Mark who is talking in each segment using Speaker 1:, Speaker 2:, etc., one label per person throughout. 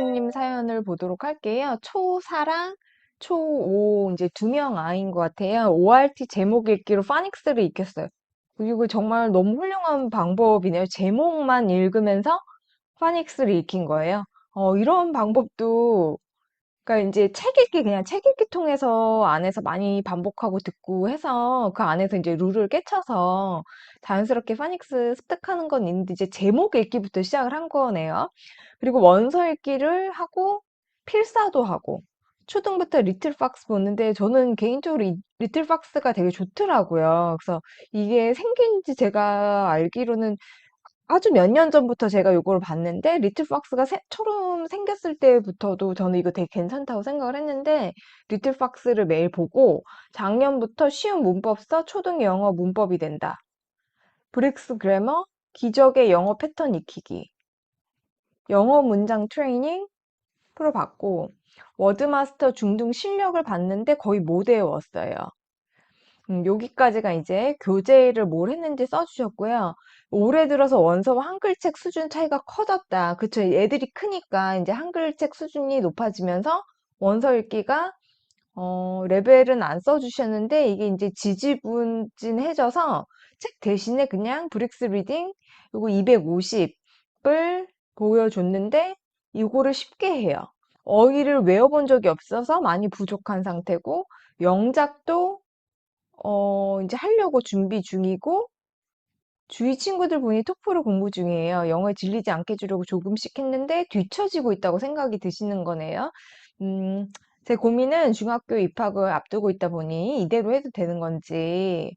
Speaker 1: 김선생님 사연을 보도록 할게요. 초4랑 초5 이제 두 명 아이인 것 같아요. ORT 제목 읽기로 파닉스를 익혔어요. 그리고 정말 너무 훌륭한 방법이네요. 제목만 읽으면서 파닉스를 익힌 거예요. 이런 방법도 그러니까 이제 책 읽기 그냥 책 읽기 통해서 안에서 많이 반복하고 듣고 해서 그 안에서 이제 룰을 깨쳐서 자연스럽게 파닉스 습득하는 건 있는데 이제 제목 읽기부터 시작을 한 거네요. 그리고 원서 읽기를 하고 필사도 하고 초등부터 리틀 박스 보는데 저는 개인적으로 이 리틀 박스가 되게 좋더라고요. 그래서 이게 생긴 지 제가 알기로는 아주 몇 년 전부터 제가 요거를 봤는데 리틀 박스가 처음 생겼을 때부터도 저는 이거 되게 괜찮다고 생각을 했는데 리틀 박스를 매일 보고 작년부터 쉬운 문법서 초등 영어 문법이 된다. 브릭스 그래머 기적의 영어 패턴 익히기. 영어 문장 트레이닝 프로 받고 워드마스터 중등 실력을 봤는데 거의 못 외웠어요. 여기까지가 이제 교재를 뭘 했는지 써주셨고요. 올해 들어서 원서와 한글책 수준 차이가 커졌다. 그쵸? 애들이 크니까 이제 한글책 수준이 높아지면서 원서 읽기가 레벨은 안 써주셨는데 이게 이제 지지부진해져서 책 대신에 그냥 브릭스 리딩 요거 250을 보여줬는데 이거를 쉽게 해요. 어휘를 외워본 적이 없어서 많이 부족한 상태고 영작도 이제 하려고 준비 중이고, 주위 친구들 보니 토플을 공부 중이에요. 영어에 질리지 않게 해주려고 조금씩 했는데 뒤처지고 있다고 생각이 드시는 거네요. 음, 제 고민은 중학교 입학을 앞두고 있다 보니 이대로 해도 되는 건지,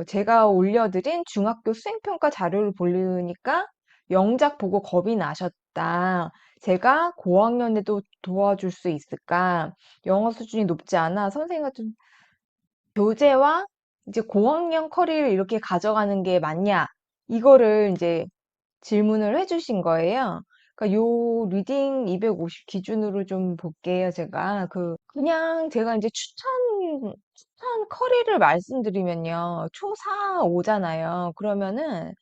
Speaker 1: 제가 올려드린 중학교 수행평가 자료를 보려니까 영작 보고 겁이 나셨다. 제가 고학년에도 도와줄 수 있을까? 영어 수준이 높지 않아 선생님과 좀 교재와 이제 고학년 커리를 이렇게 가져가는 게 맞냐? 이거를 이제 질문을 해주신 거예요. 그러니까 요 리딩 250 기준으로 좀 볼게요, 제가. 그냥 제가 이제 추천 커리를 말씀드리면요. 초4, 5잖아요. 그러면은,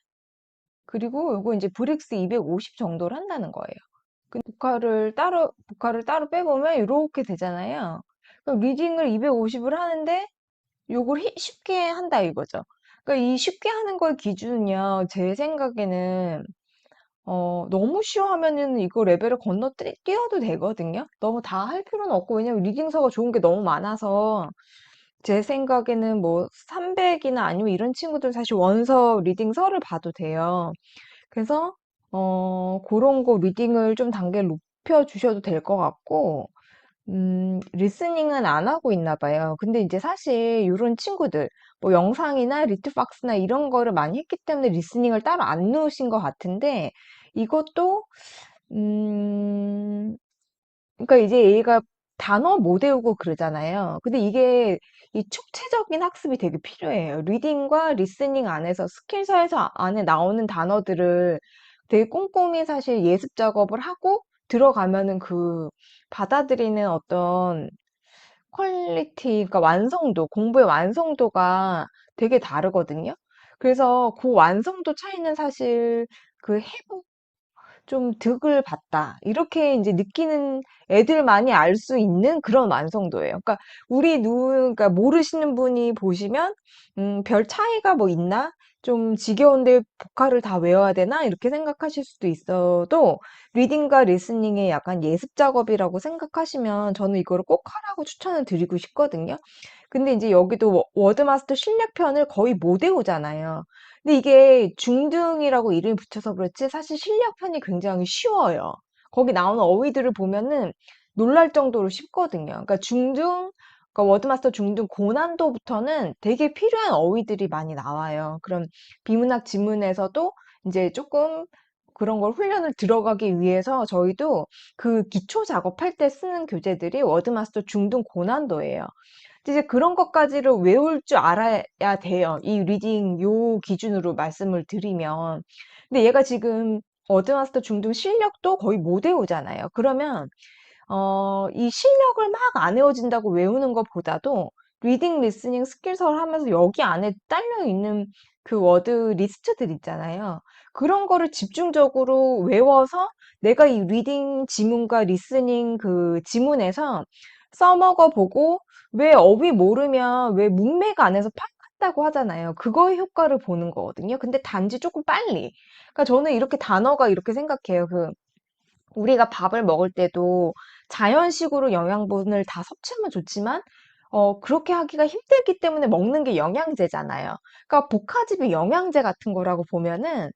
Speaker 1: 그리고 요거 이제 브릭스 250 정도를 한다는 거예요. 근데 복화를 따로 빼보면 이렇게 되잖아요. 그럼 리딩을 250을 하는데 요걸 쉽게 한다 이거죠. 그러니까 이 쉽게 하는 걸 기준은요, 제 생각에는, 너무 쉬워하면은 이거 레벨을 뛰어도 되거든요? 너무 다 할 필요는 없고, 왜냐면 리딩서가 좋은 게 너무 많아서, 제 생각에는 뭐 300이나 아니면 이런 친구들 사실 원서 리딩서를 봐도 돼요. 그래서, 그런 거 리딩을 좀 단계를 높여 주셔도 될 것 같고, 리스닝은 안 하고 있나 봐요. 근데 이제 사실 이런 친구들, 뭐 영상이나 리트박스나 이런 거를 많이 했기 때문에 리스닝을 따로 안 넣으신 것 같은데, 이것도, 음, 그러니까 이제 얘가 단어 못 외우고 그러잖아요. 근데 이게 이 총체적인 학습이 되게 필요해요. 리딩과 리스닝 안에서 스킬서에서 안에 나오는 단어들을 되게 꼼꼼히 사실 예습 작업을 하고 들어가면은 그 받아들이는 어떤 퀄리티, 그러니까 완성도, 공부의 완성도가 되게 다르거든요. 그래서 그 완성도 차이는 사실 그 좀 득을 봤다. 이렇게 이제 느끼는 애들만이 알 수 있는 그런 완성도예요. 그러니까 그러니까 모르시는 분이 보시면, 별 차이가 뭐 있나? 좀 지겨운데 복화를 다 외워야 되나? 이렇게 생각하실 수도 있어도, 리딩과 리스닝의 약간 예습 작업이라고 생각하시면 저는 이거를 꼭 하라고 추천을 드리고 싶거든요. 근데 이제 여기도 워드마스터 실력편을 거의 못 외우잖아요. 근데 이게 중등이라고 이름이 붙여서 그렇지 사실 실력편이 굉장히 쉬워요. 거기 나오는 어휘들을 보면은 놀랄 정도로 쉽거든요. 그러니까 워드마스터 중등 고난도부터는 되게 필요한 어휘들이 많이 나와요. 그럼 비문학 지문에서도 이제 조금 그런 걸 훈련을 들어가기 위해서 저희도 그 기초 작업할 때 쓰는 교재들이 워드마스터 중등 고난도예요. 이제 그런 것까지를 외울 줄 알아야 돼요. 이 리딩 요 기준으로 말씀을 드리면. 근데 얘가 지금 어드밴스드 중등 실력도 거의 못 외우잖아요. 그러면 이 실력을 막 안 외워진다고 외우는 것보다도 리딩, 리스닝 스킬서를 하면서 여기 안에 딸려 있는 그 워드 리스트들 있잖아요. 그런 거를 집중적으로 외워서 내가 이 리딩 지문과 리스닝 그 지문에서 써먹어 보고 왜 어휘 모르면 왜 문맥 안에서 파악한다고 하잖아요. 그거의 효과를 보는 거거든요. 근데 단지 조금 빨리. 그러니까 저는 이렇게 단어가 이렇게 생각해요. 우리가 밥을 먹을 때도 자연식으로 영양분을 다 섭취하면 좋지만, 그렇게 하기가 힘들기 때문에 먹는 게 영양제잖아요. 그러니까 복화집이 영양제 같은 거라고 보면은,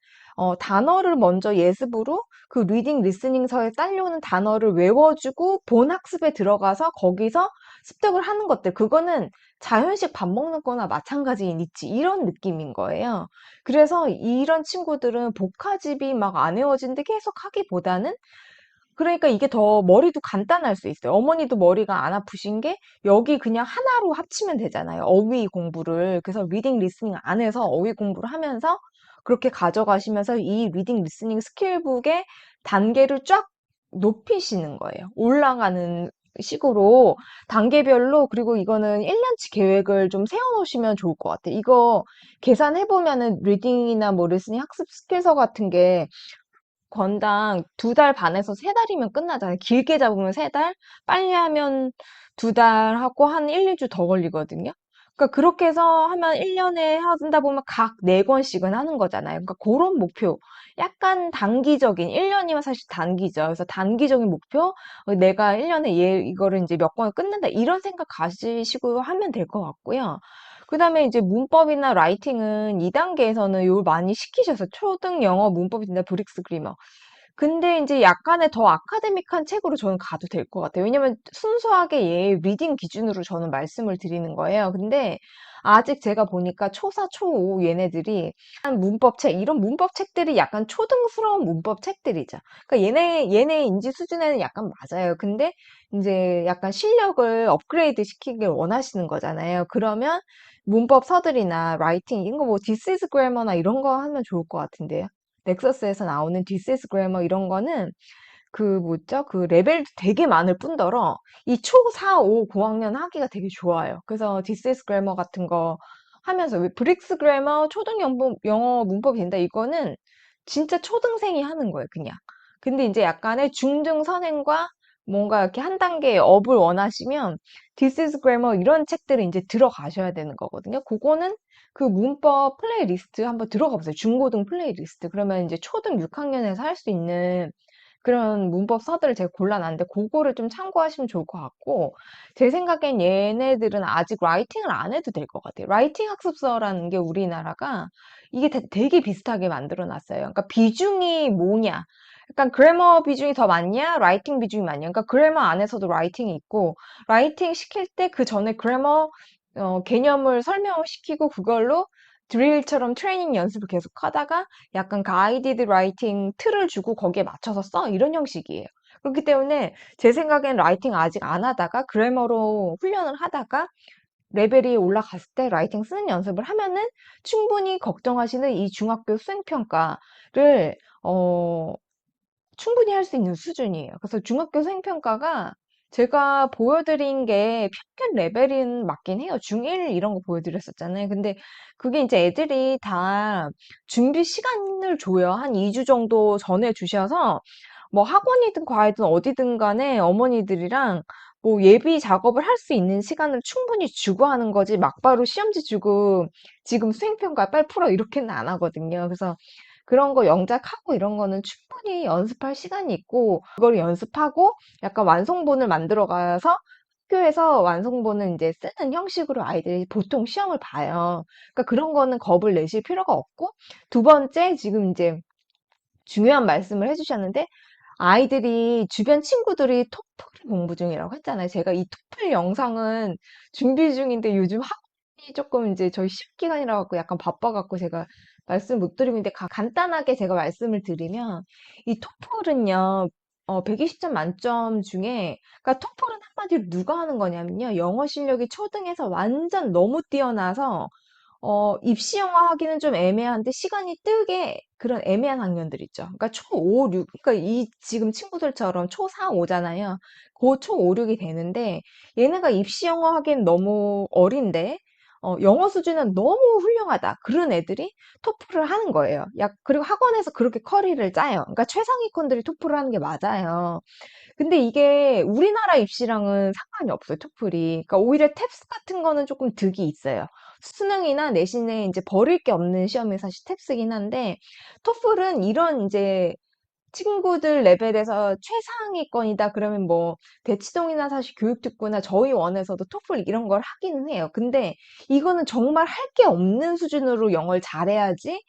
Speaker 1: 단어를 먼저 예습으로 그 리딩, 리스닝서에 딸려오는 단어를 외워주고 본 학습에 들어가서 거기서 습득을 하는 것들. 그거는 자연식 밥 먹는 거나 마찬가지인 있지. 이런 느낌인 거예요. 그래서 이런 친구들은 복화집이 막 안 외워진데 계속 하기보다는 그러니까 이게 더 머리도 간단할 수 있어요. 어머니도 머리가 안 아프신 게 여기 그냥 하나로 합치면 되잖아요. 어휘 공부를. 그래서 리딩 리스닝 안에서 어휘 공부를 하면서 그렇게 가져가시면서 이 리딩 리스닝 스킬북의 단계를 쫙 높이시는 거예요. 올라가는 식으로 단계별로 그리고 이거는 1년치 계획을 좀 세워놓으시면 좋을 것 같아요. 이거 계산해보면은 리딩이나 뭐 리스닝 학습 스킬서 같은 게 건당 2달 반에서 3달이면 끝나잖아요. 길게 잡으면 3달, 빨리 하면 2달 하고 한 1, 2주 더 걸리거든요. 그러니까 그렇게 해서 하면 1년에 한다 보면 각 4권씩은 하는 거잖아요. 그러니까 그런 목표. 약간 단기적인, 1년이면 사실 단기죠. 그래서 단기적인 목표, 내가 1년에 이거를 이제 몇 권을 끝낸다. 이런 생각 가지시고 하면 될 것 같고요. 그 다음에 이제 문법이나 라이팅은 2단계에서는 요 많이 시키셔서 초등 영어 문법이 된다 브릭스 그리머. 근데 이제 약간의 더 아카데믹한 책으로 저는 가도 될 것 같아요. 왜냐면 순수하게 얘 리딩 기준으로 저는 말씀을 드리는 거예요. 근데 아직 제가 보니까 초사, 초5 얘네들이 한 문법책, 이런 문법책들이 약간 초등스러운 문법책들이죠. 그러니까 얘네 인지 수준에는 약간 맞아요. 근데 이제 약간 실력을 업그레이드 시키길 원하시는 거잖아요. 그러면 문법 서들이나 라이팅, 이런 거 뭐 This is Grammar나 이런 거 하면 좋을 것 같은데요. 넥서스에서 나오는 This is Grammar 이런 거는 그 뭐죠? 그 레벨도 되게 많을 뿐더러 이 초 4, 5 고학년 하기가 되게 좋아요. 그래서 This is Grammar 같은 거 하면서 왜 브릭스 그래머 초등 영어 문법이 된다 이거는 진짜 초등생이 하는 거예요, 그냥. 근데 이제 약간의 중등 선행과 뭔가 이렇게 한 단계 업을 원하시면 This is Grammar 이런 책들을 이제 들어가셔야 되는 거거든요. 그거는 그 문법 플레이리스트 한번 들어가 보세요. 중고등 플레이리스트. 그러면 이제 초등 6학년에서 할 수 있는 그런 문법 서들을 제가 골라놨는데 그거를 좀 참고하시면 좋을 것 같고 제 생각엔 얘네들은 아직 라이팅을 안 해도 될 것 같아요. 라이팅 학습서라는 게 우리나라가 이게 되게 비슷하게 만들어 놨어요. 그러니까 비중이 뭐냐? 약간 그래머 비중이 더 많냐? 라이팅 비중이 많냐? 그러니까 그래머 안에서도 라이팅이 있고 라이팅 시킬 때 그 전에 그래머 개념을 설명을 시키고 그걸로 드릴처럼 트레이닝 연습을 계속 하다가 약간 가이디드 라이팅 틀을 주고 거기에 맞춰서 써 이런 형식이에요. 그렇기 때문에 제 생각엔 라이팅 아직 안 하다가 그래머로 훈련을 하다가 레벨이 올라갔을 때 라이팅 쓰는 연습을 하면은 충분히 걱정하시는 이 중학교 수행평가를 충분히 할 수 있는 수준이에요. 그래서 중학교 수행평가가 제가 보여드린 게 평균 레벨은 맞긴 해요. 중1 이런 거 보여드렸었잖아요. 근데 그게 이제 애들이 다 준비 시간을 줘요. 한 2주 정도 전에 주셔서 뭐 학원이든 과외든 어디든 간에 어머니들이랑 뭐 예비 작업을 할 수 있는 시간을 충분히 주고 하는 거지 막바로 시험지 주고 지금 수행평가 빨리 풀어 이렇게는 안 하거든요. 그래서 그런 거 영작하고 이런 거는 충분히 연습할 시간이 있고 그걸 연습하고 약간 완성본을 만들어 가서 학교에서 완성본을 이제 쓰는 형식으로 아이들이 보통 시험을 봐요. 그러니까 그런 거는 겁을 내실 필요가 없고 두 번째 지금 이제 중요한 말씀을 해주셨는데 아이들이 주변 친구들이 토플 공부 중이라고 했잖아요. 제가 이 토플 영상은 준비 중인데 요즘 학원이 조금 이제 저희 시험 기간이라 갖고 약간 바빠갖고 제가 말씀 못 드리고 있는데 간단하게 제가 말씀을 드리면 이 토플은요. 120점 만점 중에 그러니까 토플은 한마디로 누가 하는 거냐면요. 영어 실력이 초등에서 완전 너무 뛰어나서 입시 영어 하기는 좀 애매한데 시간이 뜨게 그런 애매한 학년들 있죠. 그러니까 초5, 6, 그러니까 이 지금 친구들처럼 초4, 5잖아요. 고 초5, 6이 되는데 얘네가 입시 영어 하기엔 너무 어린데 영어 수준은 너무 훌륭하다. 그런 애들이 토플을 하는 거예요. 그리고 학원에서 그렇게 커리를 짜요. 그러니까 최상위권들이 토플을 하는 게 맞아요. 근데 이게 우리나라 입시랑은 상관이 없어요, 토플이. 그러니까 오히려 탭스 같은 거는 조금 득이 있어요. 수능이나 내신에 이제 버릴 게 없는 시험이 사실 탭스긴 한데, 토플은 이런 이제 친구들 레벨에서 최상위권이다 그러면 뭐 대치동이나 사실 교육특구나 저희 원에서도 토플 이런 걸 하기는 해요. 근데 이거는 정말 할 게 없는 수준으로 영어를 잘해야지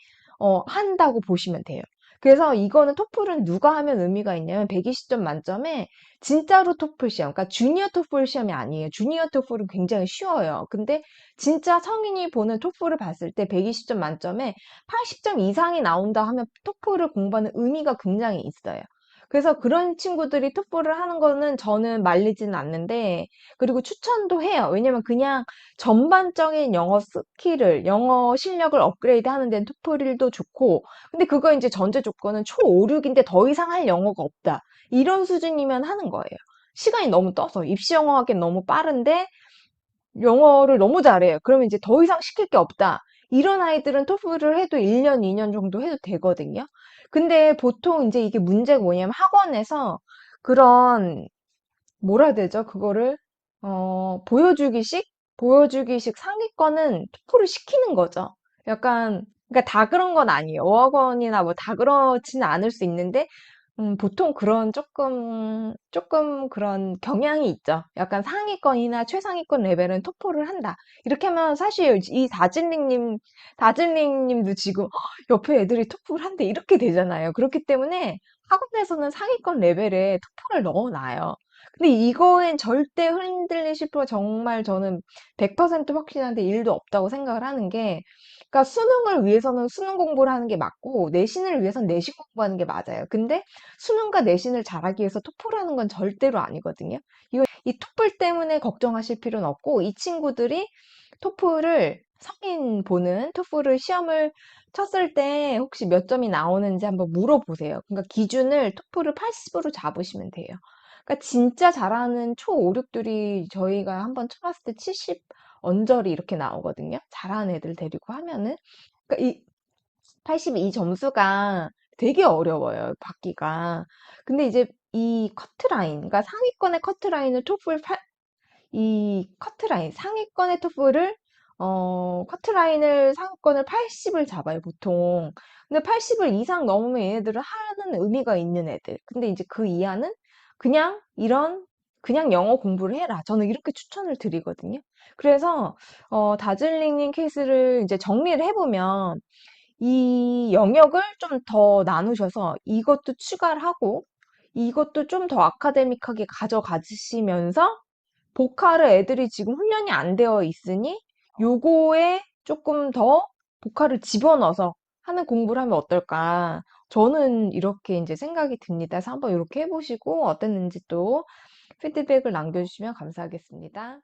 Speaker 1: 한다고 보시면 돼요. 그래서 이거는 토플은 누가 하면 의미가 있냐면 120점 만점에 진짜로 토플 시험, 그러니까 주니어 토플 시험이 아니에요. 주니어 토플은 굉장히 쉬워요. 근데 진짜 성인이 보는 토플을 봤을 때 120점 만점에 80점 이상이 나온다 하면 토플을 공부하는 의미가 굉장히 있어요. 그래서 그런 친구들이 토플을 하는 거는 저는 말리지는 않는데, 그리고 추천도 해요. 왜냐면 그냥 전반적인 영어 스킬을, 영어 실력을 업그레이드 하는 데는 토플도 좋고, 근데 그거 이제 전제 조건은 초 5, 6인데 더 이상 할 영어가 없다. 이런 수준이면 하는 거예요. 시간이 너무 떠서 입시 영어 하기엔 너무 빠른데 영어를 너무 잘해요. 그러면 이제 더 이상 시킬 게 없다. 이런 아이들은 토플을 해도 1년, 2년 정도 해도 되거든요. 근데 보통 이제 이게 문제가 뭐냐면 학원에서 그런 뭐라 해야 되죠? 그거를 보여주기식 상위권은 토플을 시키는 거죠. 약간 그러니까 다 그런 건 아니에요. 어학원이나 뭐 다 그렇지는 않을 수 있는데 보통 그런 조금 그런 경향이 있죠. 약간 상위권이나 최상위권 레벨은 토플을 한다. 이렇게 하면 사실 이 다즐링님도 지금 옆에 애들이 토플을 한대. 이렇게 되잖아요. 그렇기 때문에 학원에서는 상위권 레벨에 토플을 넣어놔요. 근데 이거엔 절대 흔들리실 필요 정말 저는 100% 확신한데 일도 없다고 생각을 하는 게, 그러니까 수능을 위해서는 수능 공부를 하는 게 맞고 내신을 위해서는 내신 공부하는 게 맞아요. 근데 수능과 내신을 잘하기 위해서 토플하는 건 절대로 아니거든요. 이 토플 때문에 걱정하실 필요는 없고 이 친구들이 성인 보는 토플을 시험을 쳤을 때 혹시 몇 점이 나오는지 한번 물어보세요. 그러니까 기준을 토플을 80으로 잡으시면 돼요. 그러니까 진짜 잘하는 초 5, 6들이 저희가 한번 쳐봤을 때 70 언저리 이렇게 나오거든요. 잘하는 애들 데리고 하면은. 그러니까 이 82 점수가 되게 어려워요, 받기가. 근데 이제 이 커트라인, 그러니까 상위권의 커트라인을 이 커트라인, 상위권의 토플을, 커트라인을 상위권을 80을 잡아요, 보통. 근데 80을 이상 넘으면 얘네들은 하는 의미가 있는 애들. 근데 이제 그 이하는 그냥 그냥 영어 공부를 해라. 저는 이렇게 추천을 드리거든요. 그래서, 다즐링님 케이스를 이제 정리를 해보면, 이 영역을 좀 더 나누셔서 이것도 추가를 하고 이것도 좀 더 아카데믹하게 가져가시면서 보카를 애들이 지금 훈련이 안 되어 있으니 요거에 조금 더 보카를 집어넣어서 하는 공부를 하면 어떨까? 저는 이렇게 이제 생각이 듭니다. 그래서 한번 이렇게 해보시고 어땠는지 또 피드백을 남겨주시면 감사하겠습니다.